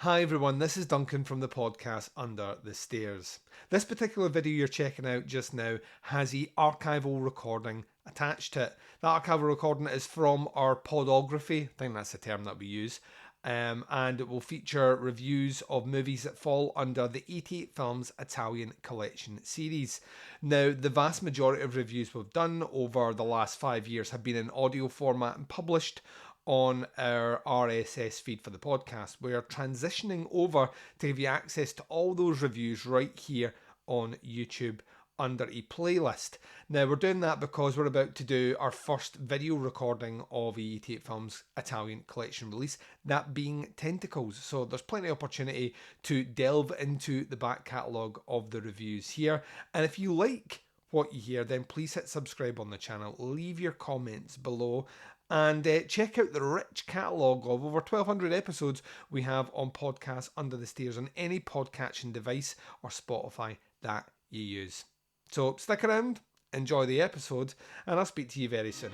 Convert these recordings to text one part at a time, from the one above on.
Hi everyone, this is Duncan from the podcast Under the Stairs. This particular video you're checking out just now has the archival recording attached to it. The archival recording is from our podography, I think that's the term that we use, and it will feature reviews of movies that fall under the 88 Films Italian Collection series. Now, the vast majority of reviews we've done over the last 5 years have been in audio format and published on our RSS feed for the podcast. We are transitioning over to give you access to all those reviews right here on YouTube under a playlist. Now, we're doing that because we're about to do our first video recording of 88 Films Italian Collection release, that being Tentacles. So there's plenty of opportunity to delve into the back catalogue of the reviews here. And if you like what you hear, then please hit subscribe on the channel, leave your comments below, and check out the rich catalogue of over 1,200 episodes we have on podcasts Under the Stairs on any podcatching device or Spotify that you use. So stick around, enjoy the episode, and I'll speak to you very soon.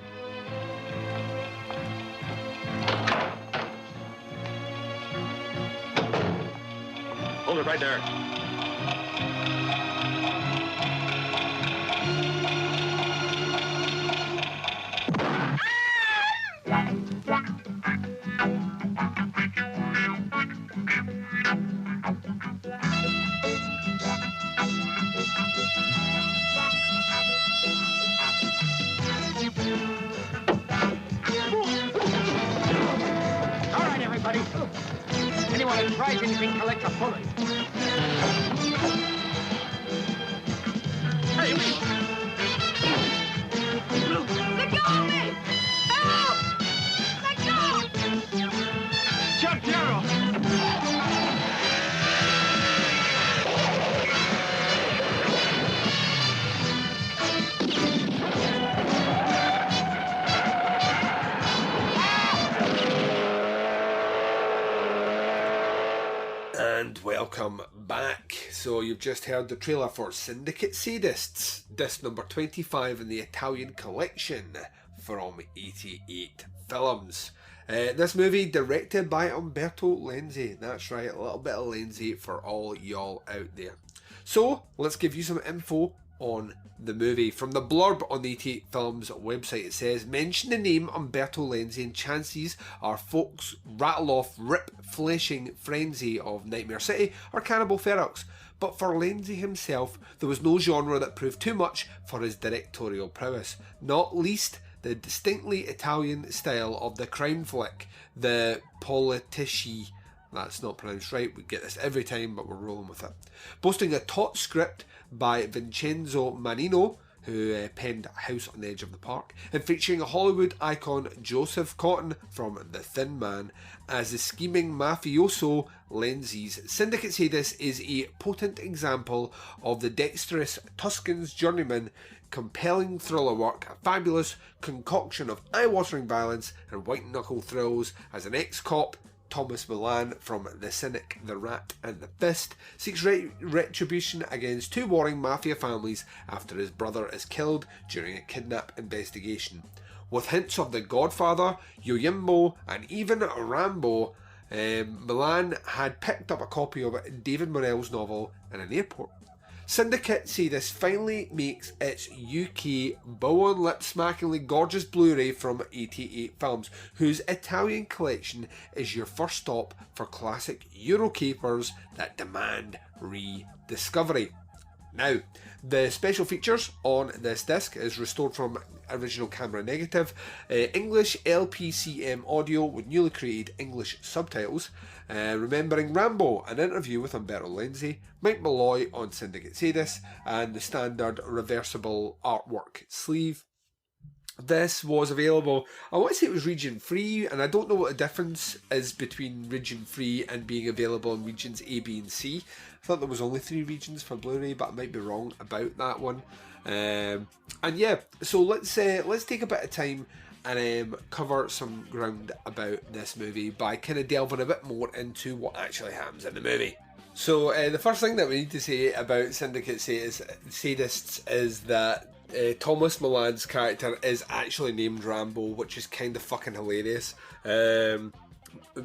Hold it right there. Anyone who tries anything collects a bullet. Hey, wait! Let go of me! Help! Let go! Gianpiero! And welcome back. So you've just heard the trailer for Syndicate Sadists, disc number 25 in the Italian collection from 88 Films. This movie directed by Umberto Lenzi. That's right, a little bit of Lenzi for all y'all out there. So let's give you some info on the movie. From the blurb on the 88 Films website, it says, mention the name Umberto Lenzi and chances are folks rattle off rip-fleshing frenzy of Nightmare City or Cannibal Ferox. But for Lenzi himself, there was no genre that proved too much for his directorial prowess, not least the distinctly Italian style of the crime flick, the politici. That's not pronounced right, we get this every time, but we're rolling with it. Boasting a taut script by Vincenzo Manino, who penned House on the Edge of the Park, and featuring a Hollywood icon Joseph Cotton from The Thin Man as the scheming mafioso. Lenzi's Syndicate Sadists is a potent example of the dexterous Tuscan's journeyman, compelling thriller work, a fabulous concoction of eye-watering violence and white-knuckle thrills as an ex-cop, Thomas Milan from The Cynic, The Rat and The Fist seeks retribution against two warring mafia families after his brother is killed during a kidnap investigation. With hints of The Godfather, Yojimbo and even Rambo, Milan had picked up a copy of David Morell's novel in an airport. Syndicate Sadists finally makes its UK bow-on lip-smackingly gorgeous Blu-ray from 88 Films, whose Italian collection is your first stop for classic Euro capers that demand rediscovery. Now, the special features on this disc is restored from original camera negative, English LPCM audio with newly created English subtitles, remembering Rambo, an interview with Umberto Lenzi, Mike Malloy on Syndicate Sadists, and the standard reversible artwork sleeve. This was available, I want to say it was region free, and I don't know what the difference is between region free and being available in regions A, B and C. I thought there was only 3 regions for Blu-ray, but I might be wrong about that one. And yeah, so let's take a bit of time and cover some ground about this movie by kind of delving a bit more into what actually happens in the movie. So the first thing that we need to say about Syndicate Sadists is that Thomas Milan's character is actually named Rambo, which is kind of fucking hilarious.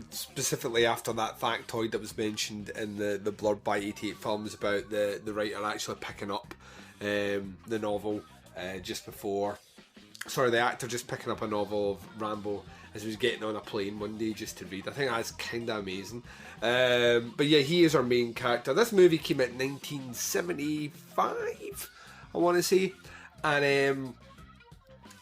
specifically after that factoid that was mentioned in the blurb by 88 Films about the writer actually picking up the novel just before. Sorry, the actor just picking up a novel of Rambo as he was getting on a plane one day just to read. I think that's kind of amazing. But yeah, he is our main character. This movie came out in 1975, I want to say. And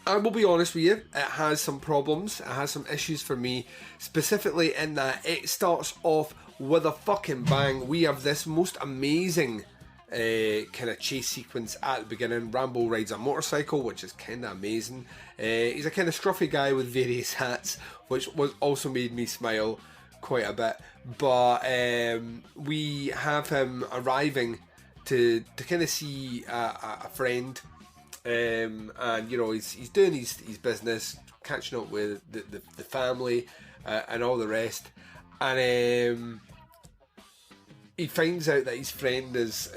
I will be honest with you, it has some problems. It has some issues for me, specifically in that it starts off with a fucking bang. We have this most amazing kind of chase sequence at the beginning. Rambo rides a motorcycle, which is kind of amazing. He's a kind of scruffy guy with various hats, which was also made me smile quite a bit. But we have him arriving to kind of see a friend, and you know he's doing his business, catching up with the family and all the rest, and he finds out that his friend is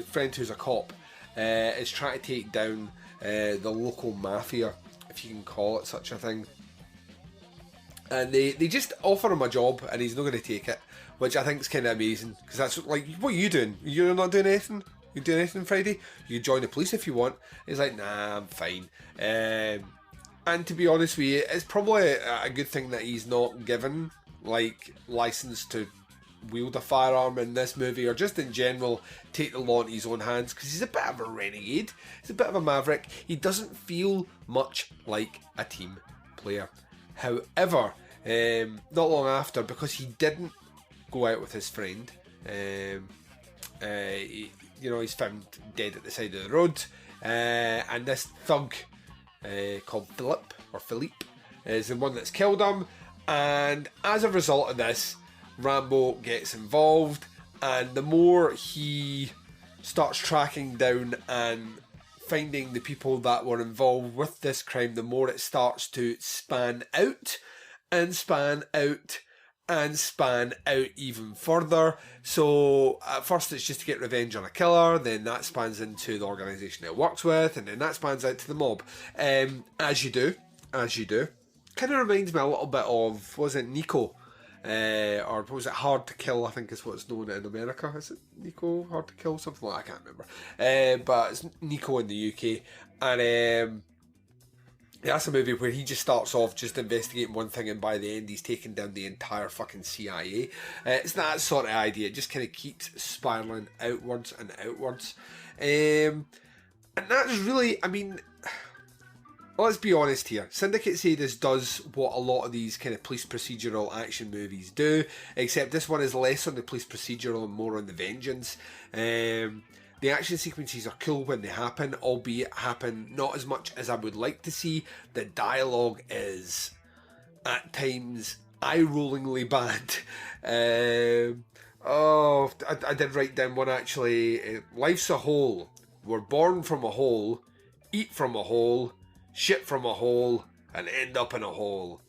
friend who's a cop is trying to take down the local mafia, if you can call it such a thing. And they just offer him a job, and he's not going to take it, which I think is kind of amazing, because that's like, what are you doing? You're not doing anything? You doing anything Friday? You can join the police if you want. He's like, nah, I'm fine. And to be honest with you, it's probably a good thing that he's not given like license to wield a firearm in this movie, or just in general take the law into his own hands, because he's a bit of a renegade, he's a bit of a maverick. He doesn't feel much like a team player. However, not long after, because he didn't go out with his friend, he's found dead at the side of the road, and this thug called Philippe is the one that's killed him, and as a result of this, Rambo gets involved, and the more he starts tracking down and finding the people that were involved with this crime, the more it starts to span out and span out and span out even further. So at first it's just to get revenge on a killer, then that spans into the organisation it works with, and then that spans out to the mob. As you do. Kind of reminds me a little bit of, was it Nico? Or was it Hard to Kill, I think is what it's known in America. Is it Nico, Hard to Kill, something like that? I can't remember. But it's Nico in the UK. And that's a movie where he just starts off just investigating one thing, and by the end he's taking down the entire fucking CIA. It's that sort of idea. It just kind of keeps spiralling outwards and outwards. And that's really, I mean, let's be honest here. Syndicate Sadists does what a lot of these kind of police procedural action movies do, except this one is less on the police procedural and more on the vengeance. The action sequences are cool when they happen, albeit happen not as much as I would like to see. The dialogue is, at times, eye-rollingly bad. I did write down one actually. Life's a hole. We're born from a hole, eat from a hole, shit from a hole, and end up in a hole.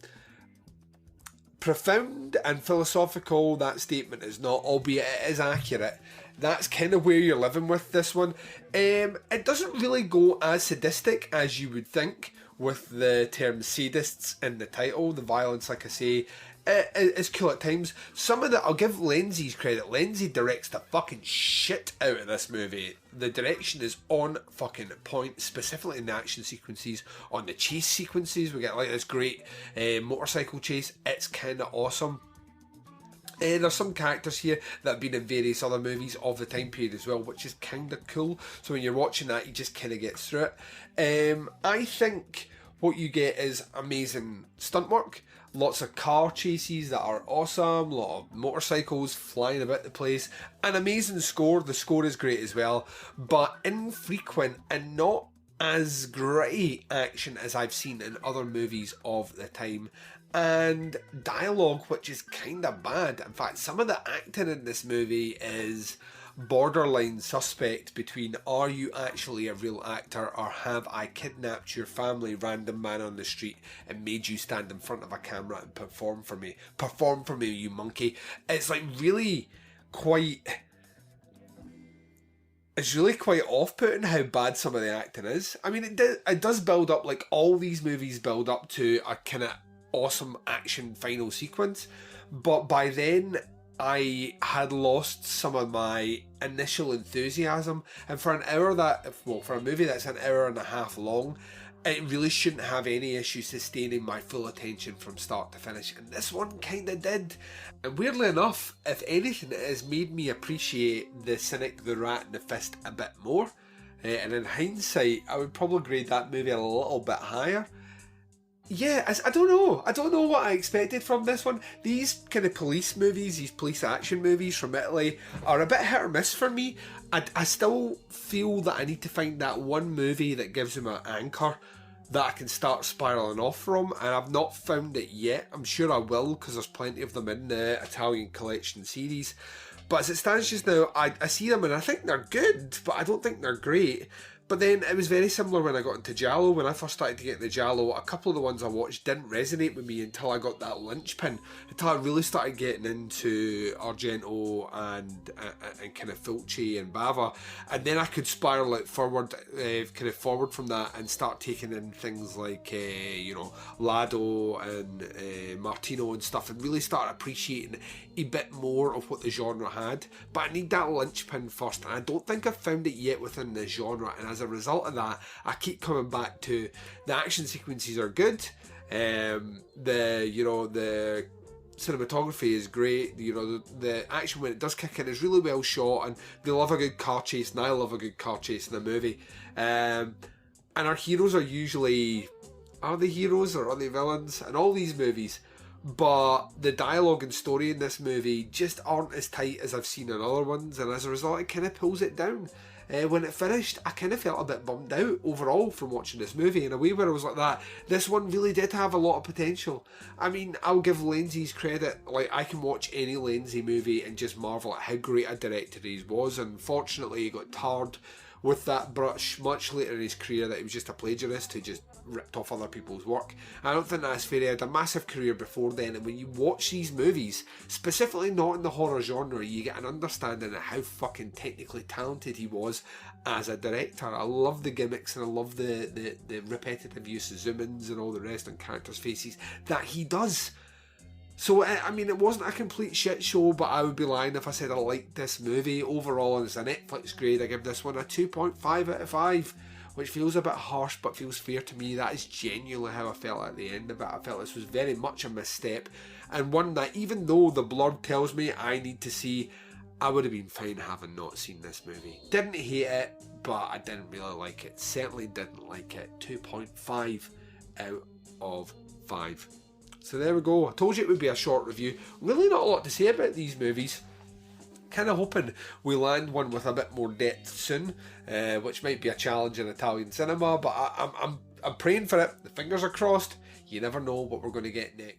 Profound and philosophical that statement is not, albeit it is accurate. That's kind of where you're living with this one. It doesn't really go as sadistic as you would think with the term sadists in the title. The violence, like I say, is cool at times. Some of the, I'll give Lenzi's credit. Lenzi directs the fucking shit out of this movie. The direction is on fucking point, specifically in the action sequences. On the chase sequences, we get like this great motorcycle chase. It's kind of awesome. There's some characters here that have been in various other movies of the time period as well, which is kind of cool. So when you're watching that, you just kind of get through it. I think what you get is amazing stunt work. Lots of car chases that are awesome. A lot of motorcycles flying about the place. An amazing score. The score is great as well. But infrequent and not as great action as I've seen in other movies of the time. And dialogue, which is kind of bad. In fact, some of the acting in this movie is borderline suspect between, are you actually a real actor, or have I kidnapped your family, random man on the street, and made you stand in front of a camera and perform for me? Perform for me, you monkey. It's like really quite... It's really quite off-putting how bad some of the acting is. I mean, it does build up, like all these movies build up to a kind of awesome action final sequence, but by then I had lost some of my initial enthusiasm, and for for a movie that's an hour and a half long, it really shouldn't have any issue sustaining my full attention from start to finish, and this one kinda did. And weirdly enough, if anything, it has made me appreciate the Cynic, the Rat and the Fist a bit more, and in hindsight I would probably grade that movie a little bit higher. Yeah, I don't know what I expected from this one. These kind of police movies, these police action movies from Italy are a bit hit or miss for me. I still feel that I need to find that one movie that gives them an anchor that I can start spiralling off from, and I've not found it yet. I'm sure I will, because there's plenty of them in the Italian Collection series. But as it stands just now, I see them and I think they're good, but I don't think they're great. But then it was very similar when I got into Giallo. When I first started to get into Giallo, a couple of the ones I watched didn't resonate with me until I got that linchpin, until I really started getting into Argento and kind of Fulci and Bava, and then I could spiral it forward, kind of forward from that, and start taking in things like Lado and Martino and stuff, and really start appreciating a bit more of what the genre had. But I need that linchpin first, and I don't think I've found it yet within the genre. And as a result of that, I keep coming back to the action sequences are good. The cinematography is great. The action when it does kick in is really well shot, and they love a good car chase, and I love a good car chase in a movie. And our heroes are usually, are they heroes or are they villains in all these movies? But the dialogue and story in this movie just aren't as tight as I've seen in other ones, and as a result it kind of pulls it down. When it finished, I kind of felt a bit bummed out overall from watching this movie, in a way where I was like that. This one really did have a lot of potential. I mean, I'll give Lenzi's credit. Like, I can watch any Lenzi movie and just marvel at how great a director he was. Unfortunately, he got tarred with that brush much later in his career, that he was just a plagiarist who just ripped off other people's work. I don't think that's fair. He had a massive career before then, and when you watch these movies, specifically not in the horror genre, you get an understanding of how fucking technically talented he was as a director. I love the gimmicks, and I love the repetitive use of zoom-ins and all the rest on characters' faces that he does. So, I mean, it wasn't a complete shit show, but I would be lying if I said I liked this movie. Overall, as a Netflix grade, I give this one a 2.5 out of 5, which feels a bit harsh, but feels fair to me. That is genuinely how I felt at the end of it. I felt this was very much a misstep, and one that, even though the blurb tells me I need to see, I would have been fine having not seen this movie. Didn't hate it, but I didn't really like it. Certainly didn't like it. 2.5 out of 5. So there we go. I told you it would be a short review. Really not a lot to say about these movies. Kind of hoping we land one with a bit more depth soon, which might be a challenge in Italian cinema, but I'm praying for it. The fingers are crossed. You never know what we're going to get next.